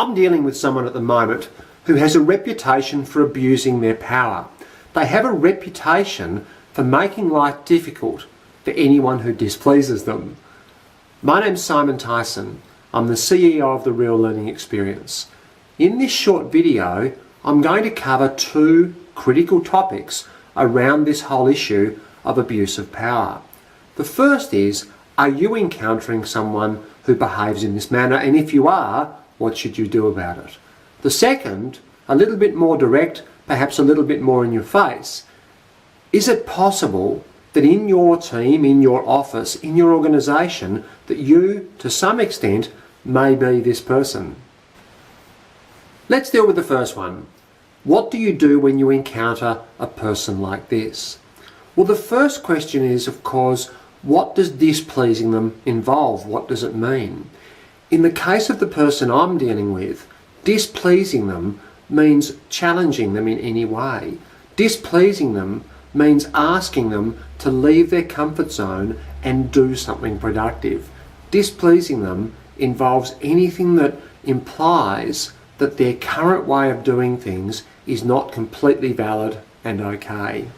I'm dealing with someone at the moment who has a reputation for abusing their power. They have a reputation for making life difficult for anyone who displeases them. My name's Simon Tyson. I'm the CEO of the Real Learning Experience. In this short video, I'm going to cover two critical topics around this whole issue of abuse of power. The first is, are you encountering someone who behaves in this manner? And if you are, what should you do about it? The second, a little bit more direct, perhaps a little bit more in your face. Is it possible that in your team, in your office, in your organisation, that you, to some extent, may be this person? Let's deal with the first one. What do you do when you encounter a person like this? Well, the first question is, of course, what does displeasing them involve? What does it mean? In the case of the person I'm dealing with, displeasing them means challenging them in any way. Displeasing them means asking them to leave their comfort zone and do something productive. Displeasing them involves anything that implies that their current way of doing things is not completely valid and okay.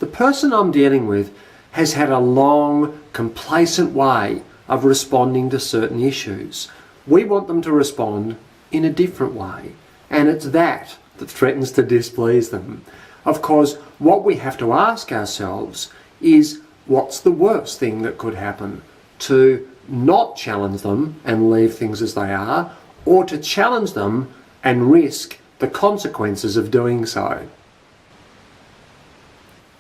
The person I'm dealing with has had a long, complacent way of responding to certain issues. We want them to respond in a different way, and it's that threatens to displease them. Of course, what we have to ask ourselves is, what's the worst thing that could happen? To not challenge them and leave things as they are, or to challenge them and risk the consequences of doing so?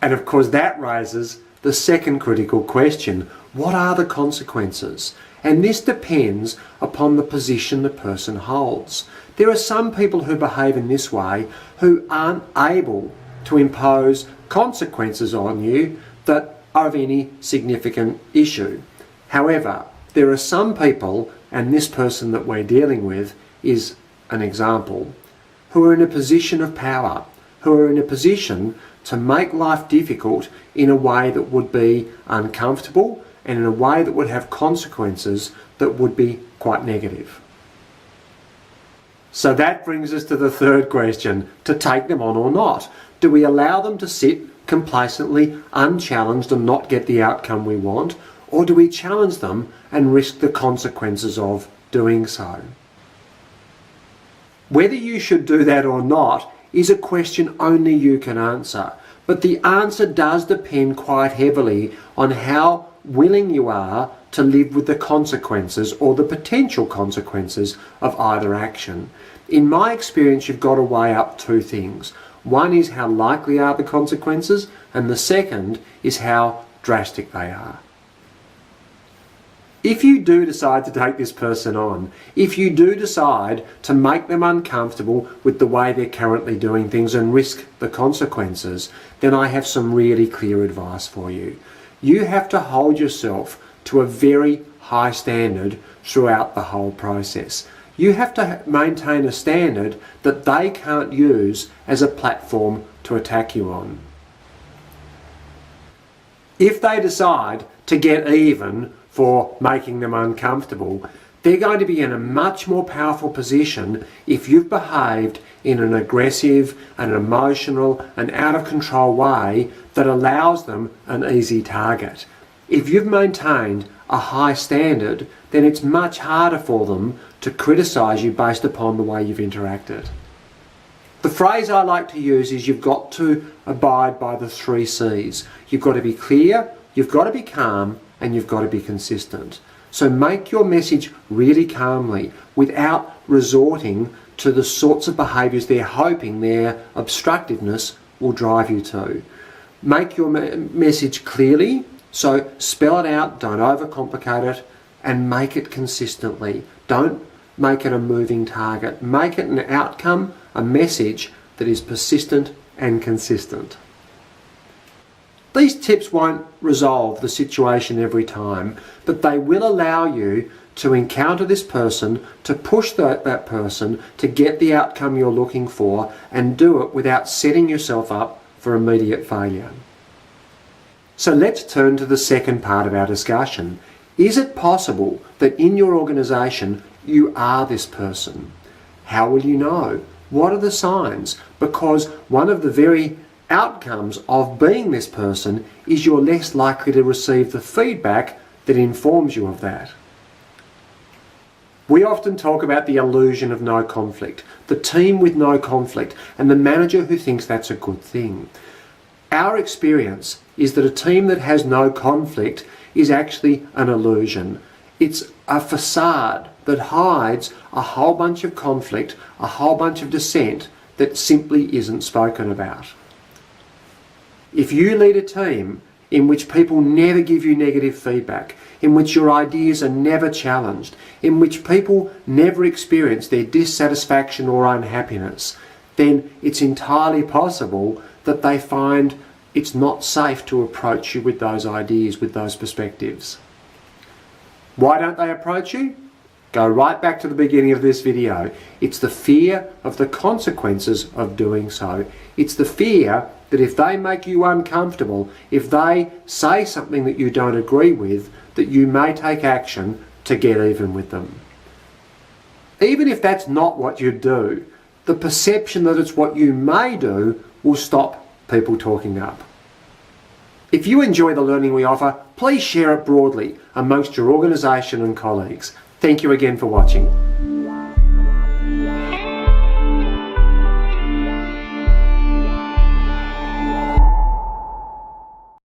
And of course that raises the second critical question. What are the consequences? And this depends upon the position the person holds. There are some people who behave in this way who aren't able to impose consequences on you that are of any significant issue. However, there are some people, and this person that we're dealing with is an example, who are in a position of power, who are in a position to make life difficult in a way that would be uncomfortable and in a way that would have consequences that would be quite negative. So that brings us to the third question, to take them on or not. Do we allow them to sit complacently, unchallenged and not get the outcome we want? Or do we challenge them and risk the consequences of doing so? Whether you should do that or not is a question only you can answer. But the answer does depend quite heavily on how willing you are to live with the consequences or the potential consequences of either action. In my experience, you've got to weigh up two things. One is how likely are the consequences, and the second is how drastic they are. If you do decide to take this person on, if you do decide to make them uncomfortable with the way they're currently doing things and risk the consequences, then I have some really clear advice for you. You have to hold yourself to a very high standard throughout the whole process. You have to maintain a standard that they can't use as a platform to attack you on. If they decide to get even for making them uncomfortable, they're going to be in a much more powerful position if you've behaved in an aggressive, an emotional, and out of control way that allows them an easy target. If you've maintained a high standard, then it's much harder for them to criticise you based upon the way you've interacted. The phrase I like to use is you've got to abide by the 3 C's. You've got to be clear, you've got to be calm, and you've got to be consistent. So make your message really calmly without resorting to the sorts of behaviours they're hoping their obstructiveness will drive you to. Make your message clearly, so spell it out, don't overcomplicate it, and make it consistently. Don't make it a moving target. Make it an outcome, a message that is persistent and consistent. These tips won't resolve the situation every time, but they will allow you to encounter this person, to push that person to get the outcome you're looking for, and do it without setting yourself up for immediate failure. So let's turn to the second part of our discussion. Is it possible that in your organisation you are this person. How will you know? What are the signs? Because one of the very outcomes of being this person is you're less likely to receive the feedback that informs you of that. We often talk about the illusion of no conflict, the team with no conflict, and the manager who thinks that's a good thing. Our experience is that a team that has no conflict is actually an illusion. It's a facade that hides a whole bunch of conflict, a whole bunch of dissent that simply isn't spoken about. If you lead a team in which people never give you negative feedback, in which your ideas are never challenged, in which people never experience their dissatisfaction or unhappiness, then it's entirely possible that they find it's not safe to approach you with those ideas, with those perspectives. Why don't they approach you? Go right back to the beginning of this video. It's the fear of the consequences of doing so. It's the fear that if they make you uncomfortable, if they say something that you don't agree with, that you may take action to get even with them. Even if that's not what you do, the perception that it's what you may do will stop people talking up. If you enjoy the learning we offer, please share it broadly amongst your organisation and colleagues. Thank you again for watching.